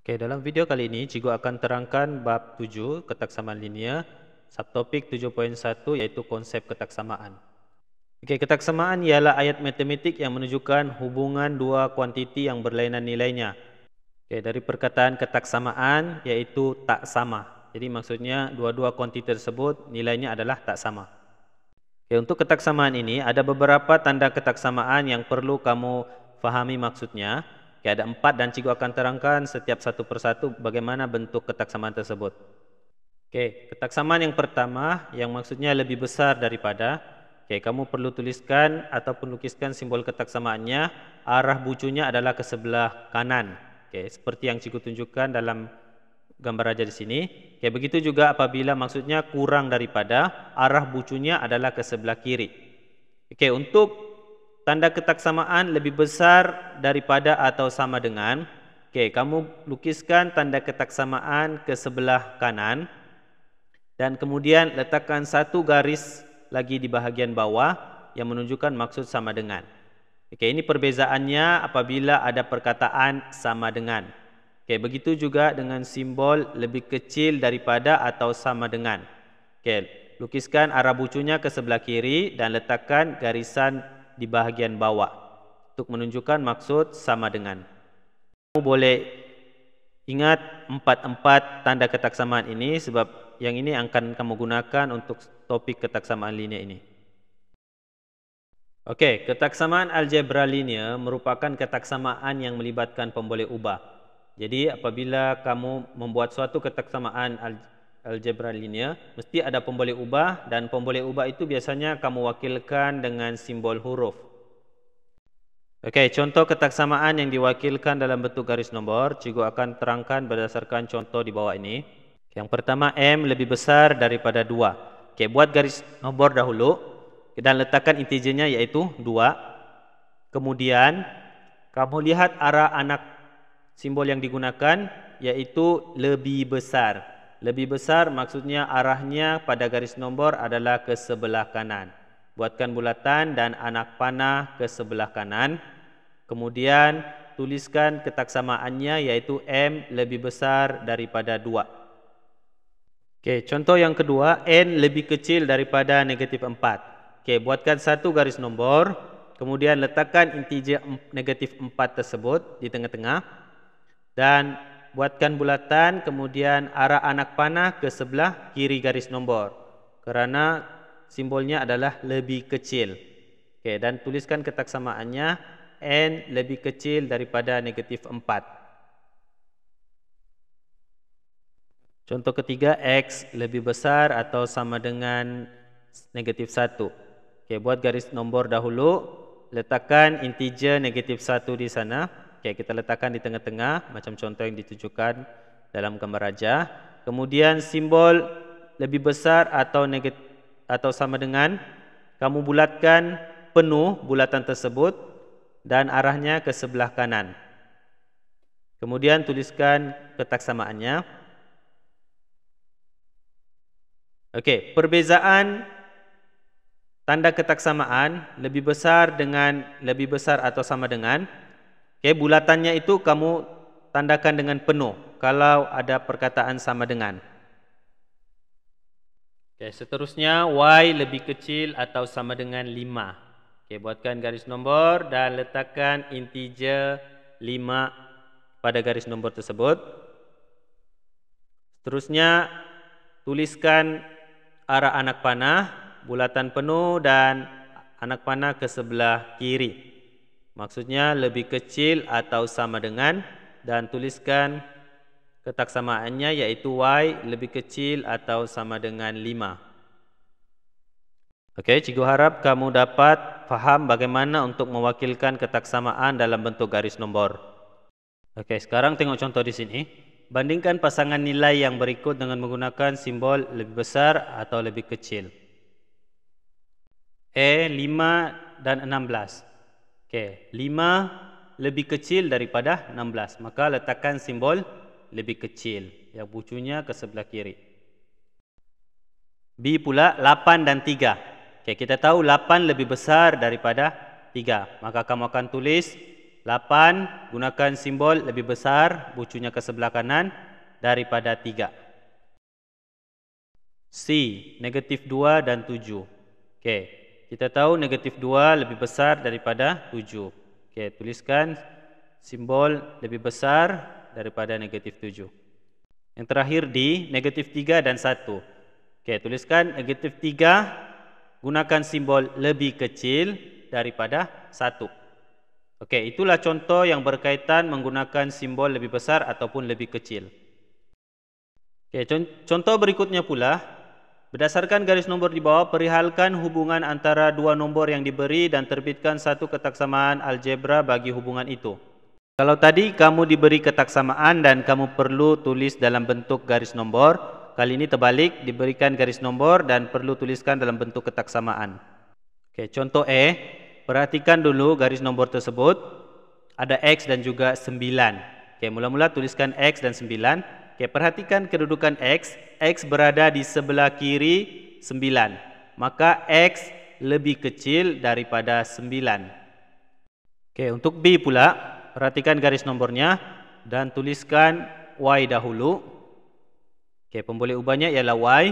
Oke, dalam video kali ini Cikgu akan terangkan bab 7 ketaksamaan linear, subtopik 7.1 yaitu konsep ketaksamaan. Oke, ketaksamaan ialah ayat matematik yang menunjukkan hubungan dua kuantiti yang berlainan nilainya. Oke, dari perkataan ketaksamaan yaitu tak sama. Jadi maksudnya dua-dua kuantiti tersebut nilainya adalah tak sama. Oke, untuk ketaksamaan ini ada beberapa tanda ketaksamaan yang perlu kamu fahami maksudnya. Oke, ada 4 dan Cikgu akan terangkan setiap satu persatu bagaimana bentuk ketaksamaan tersebut. Oke, ketaksamaan yang pertama yang maksudnya lebih besar daripada. Oke, kamu perlu tuliskan ataupun lukiskan simbol ketaksamaannya. Arah bucunya adalah ke sebelah kanan. Oke, seperti yang Cikgu tunjukkan dalam gambar aja di sini. Oke, begitu juga apabila maksudnya kurang daripada, arah bucunya adalah ke sebelah kiri. Oke, untuk tanda ketaksamaan lebih besar daripada atau sama dengan. Oke, kamu lukiskan tanda ketaksamaan ke sebelah kanan dan kemudian letakkan satu garis lagi di bahagian bawah yang menunjukkan maksud sama dengan. Oke, ini perbezaannya apabila ada perkataan sama dengan. Oke, begitu juga dengan simbol lebih kecil daripada atau sama dengan. Oke, lukiskan arah bucunya ke sebelah kiri dan letakkan garisan di bahagian bawah untuk menunjukkan maksud sama dengan. Kamu boleh ingat 4 tanda ketaksamaan ini sebab yang ini akan kamu gunakan untuk topik ketaksamaan linear ini. Oke, ketaksamaan algebra linear merupakan ketaksamaan yang melibatkan pemboleh ubah. Jadi apabila kamu membuat suatu ketaksamaan algebra linear, mesti ada pemboleh ubah dan pemboleh ubah itu biasanya kamu wakilkan dengan simbol huruf. Oke, contoh ketaksamaan yang diwakilkan dalam bentuk garis nombor, Cikgu akan terangkan berdasarkan contoh di bawah ini. Yang pertama, M lebih besar daripada 2. Oke, buat garis nombor dahulu dan letakkan integernya yaitu 2. Kemudian, kamu lihat arah anak simbol yang digunakan yaitu lebih besar. Lebih besar maksudnya arahnya pada garis nombor adalah ke sebelah kanan. Buatkan bulatan dan anak panah ke sebelah kanan. Kemudian tuliskan ketaksamaannya yaitu M lebih besar daripada 2. Oke, contoh yang kedua, N lebih kecil daripada negatif 4. Oke, buatkan satu garis nombor. Kemudian letakkan integer negatif 4 tersebut di tengah-tengah. Dan buatkan bulatan, kemudian arah anak panah ke sebelah kiri garis nombor. Kerana simbolnya adalah lebih kecil. Oke, dan tuliskan ketaksamaannya N lebih kecil daripada negatif 4. Contoh ketiga, X lebih besar atau sama dengan negatif 1. Oke, buat garis nombor dahulu, letakkan integer negatif 1 di sana. Oke, kita letakkan di tengah-tengah macam contoh yang ditunjukkan dalam gambar raja. Kemudian simbol lebih besar atau sama dengan, kamu bulatkan penuh bulatan tersebut dan arahnya ke sebelah kanan. Kemudian tuliskan ketaksamaannya. Oke, perbezaan tanda ketaksamaan lebih besar dengan lebih besar atau sama dengan. Oke, bulatannya itu kamu tandakan dengan penuh kalau ada perkataan sama dengan. Oke, seterusnya Y lebih kecil atau sama dengan 5. Oke, buatkan garis nombor dan letakkan integer 5 pada garis nombor tersebut. Seterusnya tuliskan arah anak panah, bulatan penuh dan anak panah ke sebelah kiri. Maksudnya lebih kecil atau sama dengan, dan tuliskan ketaksamaannya yaitu Y lebih kecil atau sama dengan 5. Oke, Cikgu harap kamu dapat faham bagaimana untuk mewakilkan ketaksamaan dalam bentuk garis nombor. Oke, sekarang tengok contoh di sini. Bandingkan pasangan nilai yang berikut dengan menggunakan simbol lebih besar atau lebih kecil. 5 dan 16. Oke, 5 lebih kecil daripada 16. Maka letakkan simbol lebih kecil yang bucunya ke sebelah kiri. B pula 8 dan 3. Oke, kita tahu 8 lebih besar daripada 3. Maka kamu akan tulis 8 gunakan simbol lebih besar, bucunya ke sebelah kanan daripada 3. C, negatif 2 dan 7. Okey, kita tahu negatif 2 lebih besar daripada 7. Okey, tuliskan simbol lebih besar daripada negatif 7. Yang terakhir D, negatif 3 dan 1. Okey, tuliskan negatif 3 gunakan simbol lebih kecil daripada 1. Okey, itulah contoh yang berkaitan menggunakan simbol lebih besar ataupun lebih kecil. Okey, contoh berikutnya pula, berdasarkan garis nombor di bawah, perihalkan hubungan antara dua nombor yang diberi dan terbitkan satu ketaksamaan algebra bagi hubungan itu. Kalau tadi kamu diberi ketaksamaan dan kamu perlu tulis dalam bentuk garis nombor, kali ini terbalik, diberikan garis nombor dan perlu tuliskan dalam bentuk ketaksamaan. Okey, contoh E, perhatikan dulu garis nombor tersebut, ada X dan juga 9. Okey, mula-mula tuliskan X dan 9. Okey, perhatikan kedudukan X. X berada di sebelah kiri 9. Maka X lebih kecil daripada 9. Okey, untuk B pula, perhatikan garis nombornya dan tuliskan Y dahulu. Okey, pemboleh ubahnya ialah Y.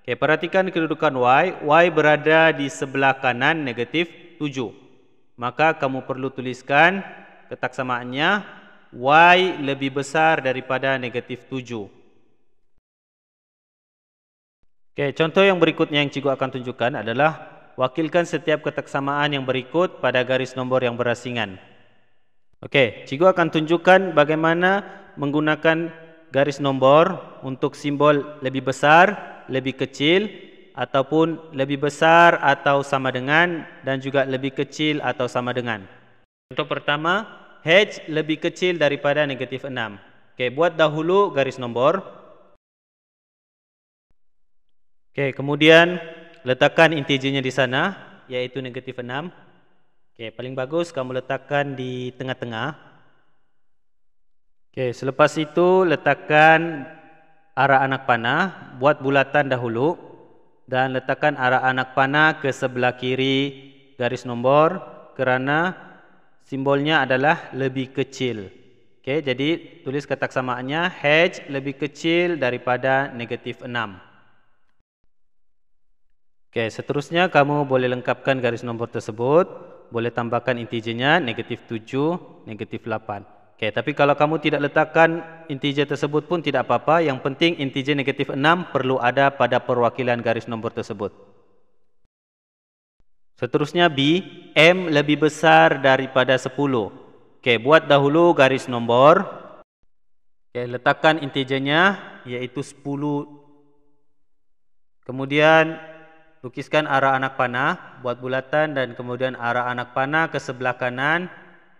Okey, perhatikan kedudukan Y. Y berada di sebelah kanan negatif 7. Maka kamu perlu tuliskan ketaksamaannya Y lebih besar daripada negatif 7. Okey, contoh yang berikutnya yang cikgu akan tunjukkan adalah wakilkan setiap ketaksamaan yang berikut pada garis nombor yang berasingan. Okey, cikgu akan tunjukkan bagaimana menggunakan garis nombor untuk simbol lebih besar, lebih kecil, ataupun lebih besar atau sama dengan dan juga lebih kecil atau sama dengan. Contoh pertama, H lebih kecil daripada negatif 6. Okey, buat dahulu garis nombor. Okey, kemudian letakkan integernya di sana, yaitu negatif 6. Okey, paling bagus kamu letakkan di tengah-tengah. Okey, selepas itu letakkan arah anak panah, buat bulatan dahulu dan letakkan arah anak panah ke sebelah kiri garis nombor kerana simbolnya adalah lebih kecil. Okey, jadi tulis ketaksamaannya H lebih kecil daripada negatif 6. Okey, seterusnya kamu boleh lengkapkan garis nombor tersebut, boleh tambahkan integernya negatif 7, negatif 8. Okey, tapi kalau kamu tidak letakkan integer tersebut pun tidak apa-apa, yang penting integer negatif 6 perlu ada pada perwakilan garis nombor tersebut. Seterusnya B, M lebih besar daripada 10. Okey, buat dahulu garis nombor. Okey, letakkan integernya yaitu 10. Kemudian lukiskan arah anak panah, buat bulatan dan kemudian arah anak panah ke sebelah kanan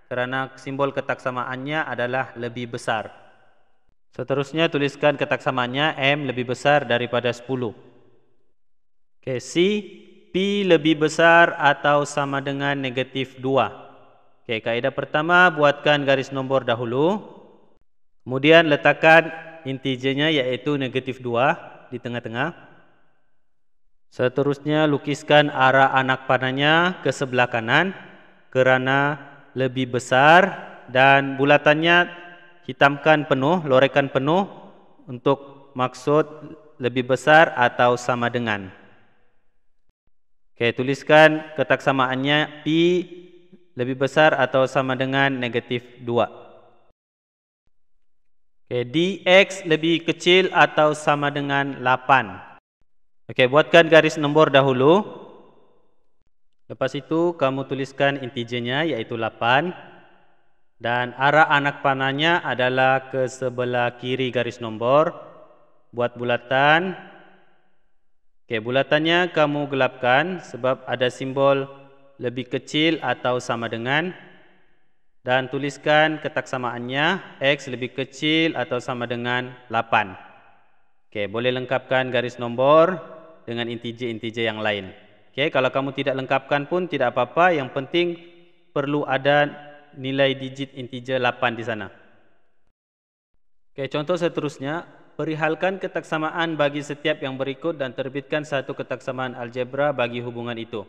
kerana simbol ketaksamaannya adalah lebih besar. Seterusnya tuliskan ketaksamaannya M lebih besar daripada 10. Okey, C, P lebih besar atau sama dengan negatif 2. Okey, kaedah pertama, buatkan garis nombor dahulu. Kemudian letakkan integernya yaitu negatif 2 di tengah-tengah. Seterusnya lukiskan arah anak panahnya ke sebelah kanan kerana lebih besar dan bulatannya hitamkan penuh, lorekan penuh untuk maksud lebih besar atau sama dengan. Okey, tuliskan ketaksamaannya P lebih besar atau sama dengan negatif 2. Okey, DX lebih kecil atau sama dengan 8. Okey, buatkan garis nombor dahulu. Lepas itu kamu tuliskan integernya yaitu 8 dan arah anak panahnya adalah ke sebelah kiri garis nombor. Buat bulatan. Okey, bulatannya kamu gelapkan sebab ada simbol lebih kecil atau sama dengan dan tuliskan ketaksamaannya X lebih kecil atau sama dengan 8. Okey, boleh lengkapkan garis nombor dengan integer-integer yang lain. Okey, kalau kamu tidak lengkapkan pun tidak apa-apa, yang penting perlu ada nilai digit integer 8 di sana. Okey, contoh seterusnya, perihalkan ketaksamaan bagi setiap yang berikut dan terbitkan satu ketaksamaan algebra bagi hubungan itu.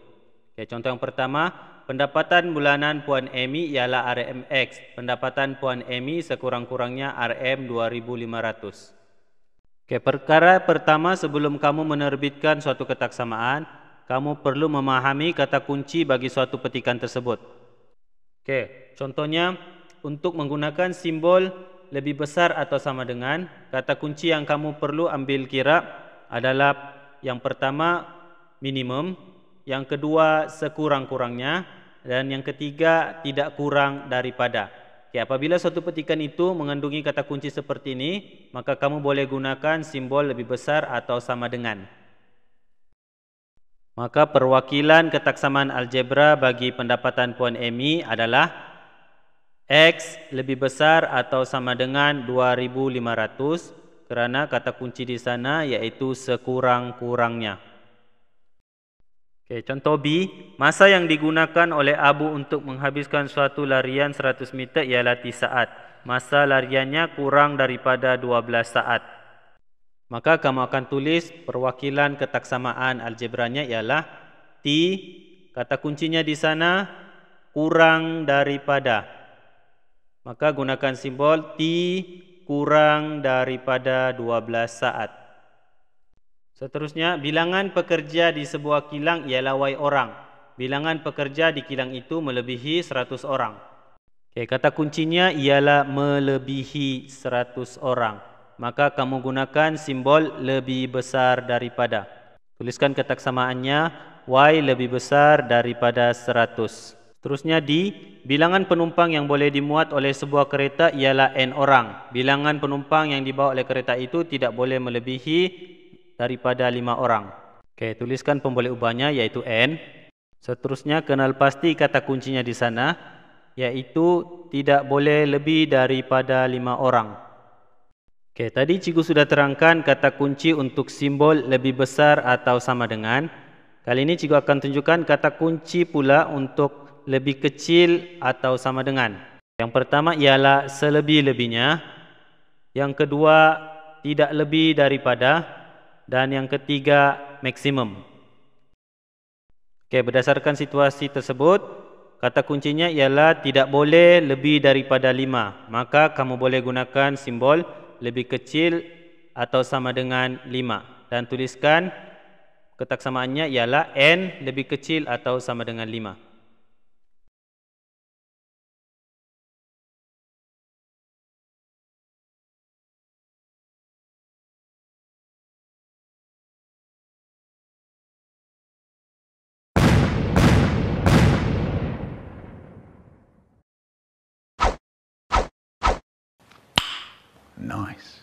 Okay, contoh yang pertama, pendapatan bulanan Puan Amy ialah RMX. Pendapatan Puan Amy sekurang-kurangnya RM2.500. Okay, perkara pertama sebelum kamu menerbitkan suatu kotak samaan, kamu perlu memahami kata kunci bagi suatu petikan tersebut. Okay, contohnya untuk menggunakan simbol lebih besar atau sama dengan, kata kunci yang kamu perlu ambil kira adalah yang pertama minimum, yang kedua sekurang-kurangnya, dan yang ketiga tidak kurang daripada. Okay, apabila suatu petikan itu mengandungi kata kunci seperti ini, maka kamu boleh gunakan simbol lebih besar atau sama dengan. Maka perwakilan ketaksamaan algebra bagi pendapatan Puan Amy adalah X lebih besar atau sama dengan 2.500 kerana kata kunci di sana yaitu sekurang-kurangnya. Okay, contoh B, masa yang digunakan oleh Abu untuk menghabiskan suatu larian 100 meter ialah 3 saat. Masa lariannya kurang daripada 12 saat. Maka kamu akan tulis perwakilan ketaksamaan algebranya ialah T, kata kuncinya di sana kurang daripada. Maka gunakan simbol T kurang daripada 12 saat. Seterusnya, bilangan pekerja di sebuah kilang ialah Y orang. Bilangan pekerja di kilang itu melebihi 100 orang. Okay, kata kuncinya ialah melebihi 100 orang. Maka kamu gunakan simbol lebih besar daripada. Tuliskan ketaksamaannya Y lebih besar daripada 100. Seterusnya D, bilangan penumpang yang boleh dimuat oleh sebuah kereta ialah N orang. Bilangan penumpang yang dibawa oleh kereta itu tidak boleh melebihi daripada 5 orang. Okey, tuliskan pemboleh ubahnya iaitu N. Seterusnya kenal pasti kata kuncinya di sana iaitu tidak boleh lebih daripada 5 orang. Okey, tadi cikgu sudah terangkan kata kunci untuk simbol lebih besar atau sama dengan. Kali ini cikgu akan tunjukkan kata kunci pula untuk lebih kecil atau sama dengan. Yang pertama ialah selebih-lebihnya. Yang kedua tidak lebih daripada. Dan yang ketiga, maksimum. Okey, berdasarkan situasi tersebut, kata kuncinya ialah tidak boleh lebih daripada 5. Maka kamu boleh gunakan simbol lebih kecil atau sama dengan 5. Dan tuliskan ketaksamaannya ialah N lebih kecil atau sama dengan 5. Nice.